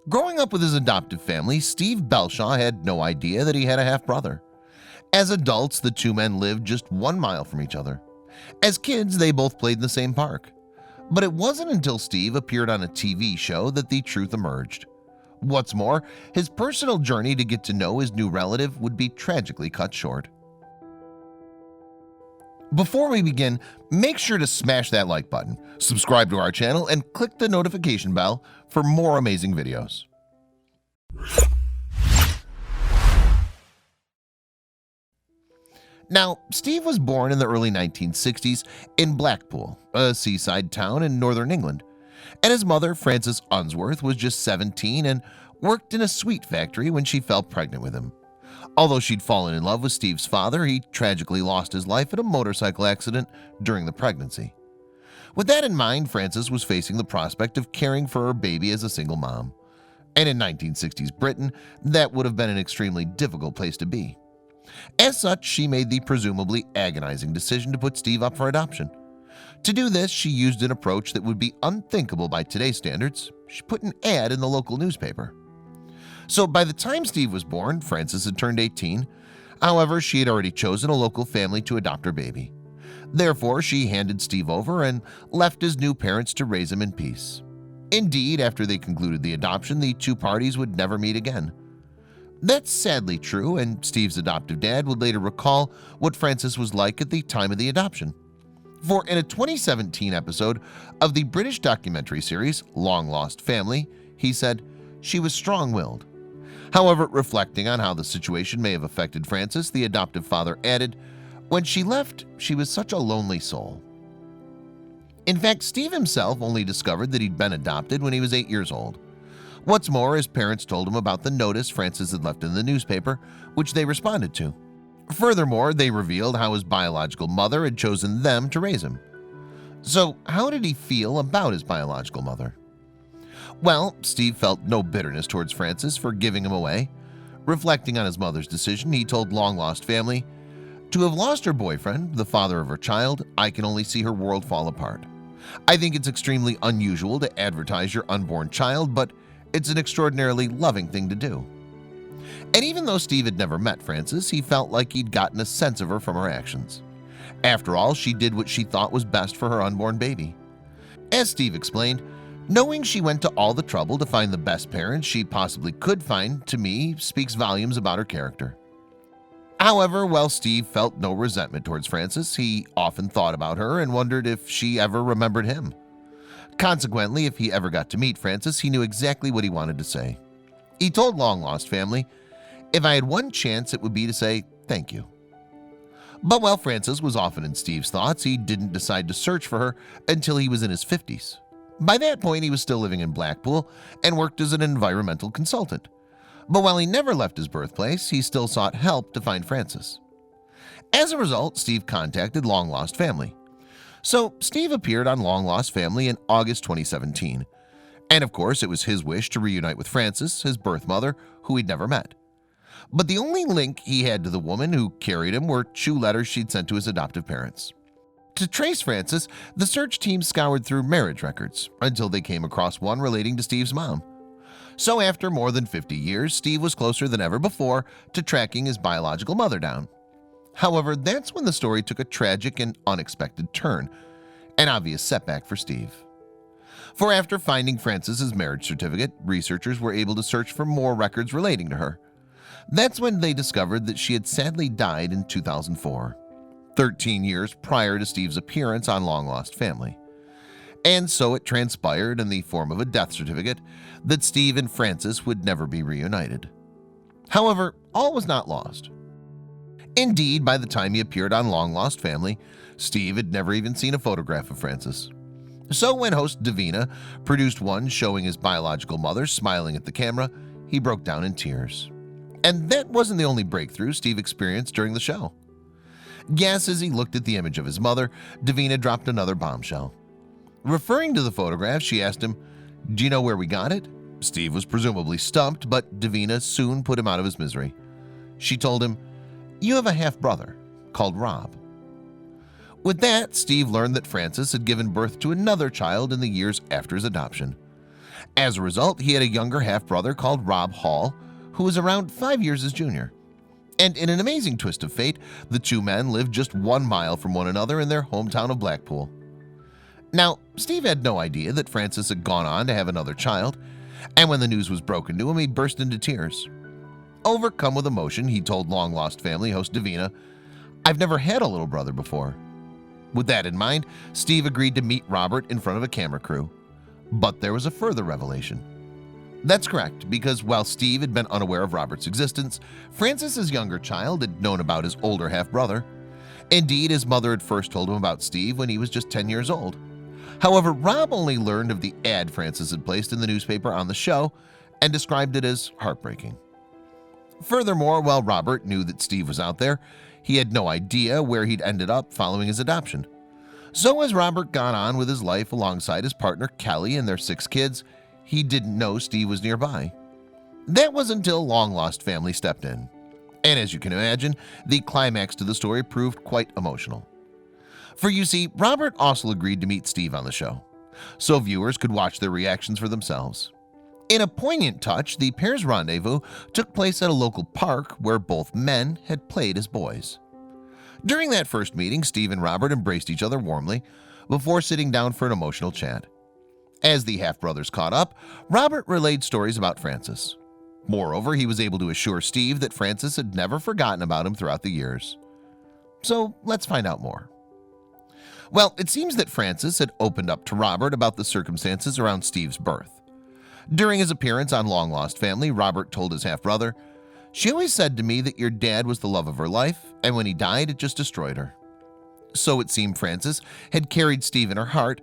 Growing up with his adoptive family, Steve Belshaw had no idea that he had a half-brother. As adults, the two men lived just 1 mile from each other. As kids, they both played in the same park. But it wasn't until Steve appeared on a TV show that the truth emerged. What's more, his personal journey to get to know his new relative would be tragically cut short. Before we begin, make sure to smash that like button, subscribe to our channel, and click the notification bell for more amazing videos. Now, Steve was born in the early 1960s in Blackpool, a seaside town in northern England, and his mother, Frances Unsworth, was just 17 and worked in a sweet factory when she fell pregnant with him. Although she'd fallen in love with Steve's father, he tragically lost his life in a motorcycle accident during the pregnancy. With that in mind, Frances was facing the prospect of caring for her baby as a single mom. And in 1960s Britain, that would have been an extremely difficult place to be. As such, she made the presumably agonizing decision to put Steve up for adoption. To do this, she used an approach that would be unthinkable by today's standards. She put an ad in the local newspaper. So by the time Steve was born, Frances had turned 18. However, she had already chosen a local family to adopt her baby. Therefore, she handed Steve over and left his new parents to raise him in peace. Indeed, after they concluded the adoption, the two parties would never meet again. That's sadly true, and Steve's adoptive dad would later recall what Frances was like at the time of the adoption. For in a 2017 episode of the British documentary series Long Lost Family, he said, "She was strong-willed." However, reflecting on how the situation may have affected Frances, the adoptive father added, "When she left, she was such a lonely soul." In fact, Steve himself only discovered that he'd been adopted when he was 8 years old. What's more, his parents told him about the notice Frances had left in the newspaper, which they responded to. Furthermore, they revealed how his biological mother had chosen them to raise him. So, how did he feel about his biological mother? Well, Steve felt no bitterness towards Frances for giving him away. Reflecting on his mother's decision, he told Long Lost Family, "To have lost her boyfriend, the father of her child, I can only see her world fall apart. I think it's extremely unusual to advertise your unborn child, but it's an extraordinarily loving thing to do." And even though Steve had never met Frances, he felt like he'd gotten a sense of her from her actions. After all, she did what she thought was best for her unborn baby. As Steve explained, "Knowing she went to all the trouble to find the best parents she possibly could find, to me, speaks volumes about her character." However, while Steve felt no resentment towards Frances, he often thought about her and wondered if she ever remembered him. Consequently, if he ever got to meet Frances, he knew exactly what he wanted to say. He told Long Lost Family, "If I had one chance, it would be to say thank you." But while Frances was often in Steve's thoughts, he didn't decide to search for her until he was in his 50s. By that point, he was still living in Blackpool and worked as an environmental consultant. But while he never left his birthplace, he still sought help to find Frances. As a result, Steve contacted Long Lost Family. So Steve appeared on Long Lost Family in August 2017. And of course, it was his wish to reunite with Frances, his birth mother, who he'd never met. But the only link he had to the woman who carried him were 2 letters she'd sent to his adoptive parents. To trace Frances, the search team scoured through marriage records until they came across one relating to Steve's mom. So after more than 50 years, Steve was closer than ever before to tracking his biological mother down. However, that's when the story took a tragic and unexpected turn, an obvious setback for Steve. For after finding Frances's marriage certificate, researchers were able to search for more records relating to her. That's when they discovered that she had sadly died in 2004. 13 years prior to Steve's appearance on Long Lost Family. And so it transpired in the form of a death certificate that Steve and Frances would never be reunited. However, all was not lost. Indeed, by the time he appeared on Long Lost Family, Steve had never even seen a photograph of Frances. So when host Davina produced one showing his biological mother smiling at the camera, he broke down in tears. And that wasn't the only breakthrough Steve experienced during the show. Yes, as he looked at the image of his mother, Davina dropped another bombshell. Referring to the photograph, she asked him, "Do you know where we got it?" Steve was presumably stumped, but Davina soon put him out of his misery. She told him, "You have a half-brother called Rob." With that, Steve learned that Frances had given birth to another child in the years after his adoption. As a result, he had a younger half-brother called Rob Hall, who was around 5 years his junior. And in an amazing twist of fate, the two men lived just 1 mile from one another in their hometown of Blackpool. Now, Steve had no idea that Francis had gone on to have another child, and when the news was broken to him, he burst into tears. Overcome with emotion, he told long-lost family host Davina, "I've never had a little brother before." With that in mind, Steve agreed to meet Robert in front of a camera crew. But there was a further revelation. That's correct, because while Steve had been unaware of Robert's existence, Francis's younger child had known about his older half-brother. Indeed, his mother had first told him about Steve when he was just 10 years old. However, Rob only learned of the ad Francis had placed in the newspaper on the show and described it as heartbreaking. Furthermore, while Robert knew that Steve was out there, he had no idea where he'd ended up following his adoption. So as Robert got on with his life alongside his partner Kelly and their 6 kids, he didn't know Steve was nearby. That was until long-lost family stepped in. And as you can imagine, the climax to the story proved quite emotional. For you see, Robert also agreed to meet Steve on the show, so viewers could watch their reactions for themselves. In a poignant touch, the pair's rendezvous took place at a local park where both men had played as boys. During that first meeting, Steve and Robert embraced each other warmly before sitting down for an emotional chat. As the half-brothers caught up, Robert relayed stories about Francis. Moreover, he was able to assure Steve that Francis had never forgotten about him throughout the years. So let's find out more. Well, it seems that Francis had opened up to Robert about the circumstances around Steve's birth. During his appearance on Long Lost Family, Robert told his half-brother, "She always said to me that your dad was the love of her life, and when he died, it just destroyed her." So it seemed Francis had carried Steve in her heart,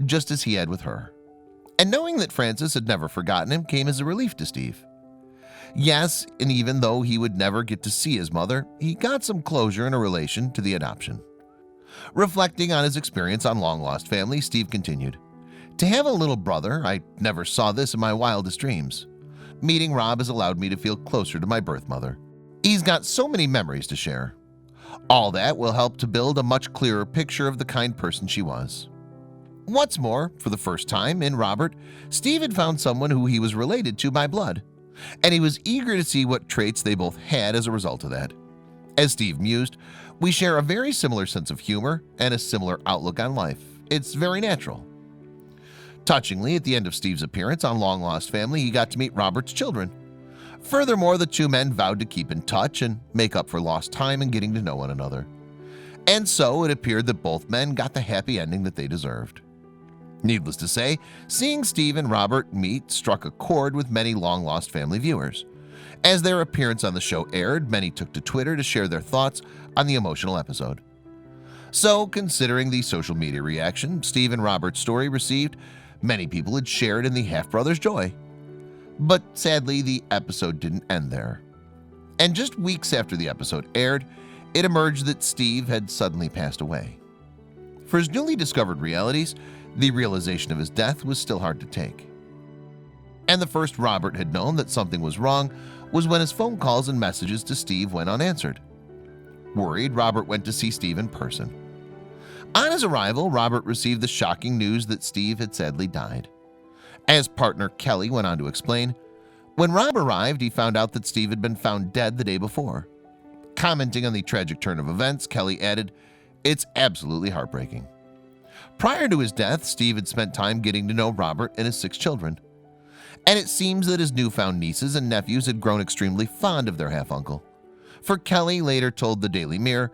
just as he had with her. And knowing that Francis had never forgotten him came as a relief to Steve. Yes, and even though he would never get to see his mother, he got some closure in a relation to the adoption. Reflecting on his experience on Long Lost Family, Steve continued, "To have a little brother, I never saw this in my wildest dreams. Meeting Rob has allowed me to feel closer to my birth mother. He's got so many memories to share. All that will help to build a much clearer picture of the kind person she was." What's more, for the first time in Robert, Steve had found someone who he was related to by blood, and he was eager to see what traits they both had as a result of that. As Steve mused, "We share a very similar sense of humor and a similar outlook on life. It's very natural." Touchingly, at the end of Steve's appearance on Long Lost Family, he got to meet Robert's children. Furthermore, the two men vowed to keep in touch and make up for lost time in getting to know one another. And so it appeared that both men got the happy ending that they deserved. Needless to say, seeing Steve and Robert meet struck a chord with many Long Lost Family viewers. As their appearance on the show aired, many took to Twitter to share their thoughts on the emotional episode. So, considering the social media reaction Steve and Robert's story received, many people had shared in the half-brothers' joy. But sadly, the episode didn't end there. And just weeks after the episode aired, it emerged that Steve had suddenly passed away. For his newly discovered realities, the realization of his death was still hard to take. And the first Robert had known that something was wrong was when his phone calls and messages to Steve went unanswered. Worried, Robert went to see Steve in person. On his arrival, Robert received the shocking news that Steve had sadly died. As partner Kelly went on to explain, when Rob arrived, he found out that Steve had been found dead the day before. Commenting on the tragic turn of events, Kelly added, "It's absolutely heartbreaking." Prior to his death, Steve had spent time getting to know Robert and his 6 children. And it seems that his newfound nieces and nephews had grown extremely fond of their half-uncle. For Kelly later told the Daily Mirror,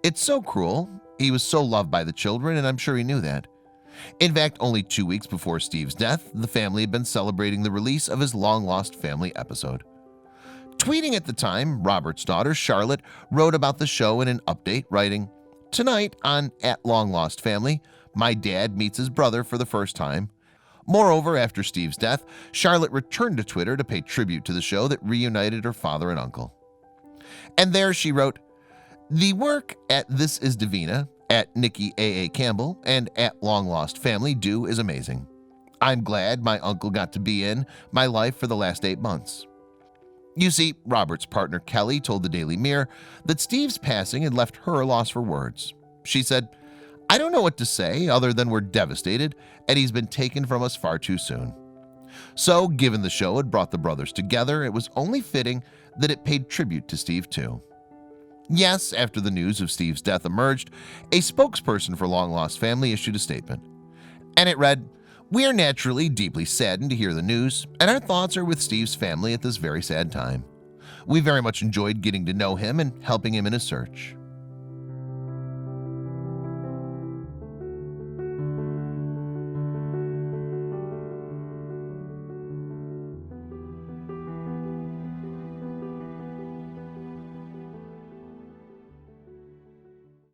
"It's so cruel. He was so loved by the children, and I'm sure he knew that." In fact, only 2 weeks before Steve's death, the family had been celebrating the release of his Long Lost Family episode. Tweeting at the time, Robert's daughter, Charlotte, wrote about the show in an update, writing, "Tonight on @LongLostFamily, my dad meets his brother for the first time." Moreover, after Steve's death, Charlotte returned to Twitter to pay tribute to the show that reunited her father and uncle. And there she wrote, "The work at This Is Davina, at Nikki A.A. Campbell, and at Long Lost Family do is amazing. I'm glad my uncle got to be in my life for the last 8 months." You see, Robert's partner Kelly told the Daily Mirror that Steve's passing had left her a loss for words. She said, "I don't know what to say other than we're devastated and he's been taken from us far too soon. So, given the show had brought the brothers together, it was only fitting that it paid tribute to Steve too. Yes, after the news of Steve's death emerged, a spokesperson for Long Lost Family issued a statement. And it read, "We are naturally deeply saddened to hear the news, and our thoughts are with Steve's family at this very sad time. We very much enjoyed getting to know him and helping him in his search.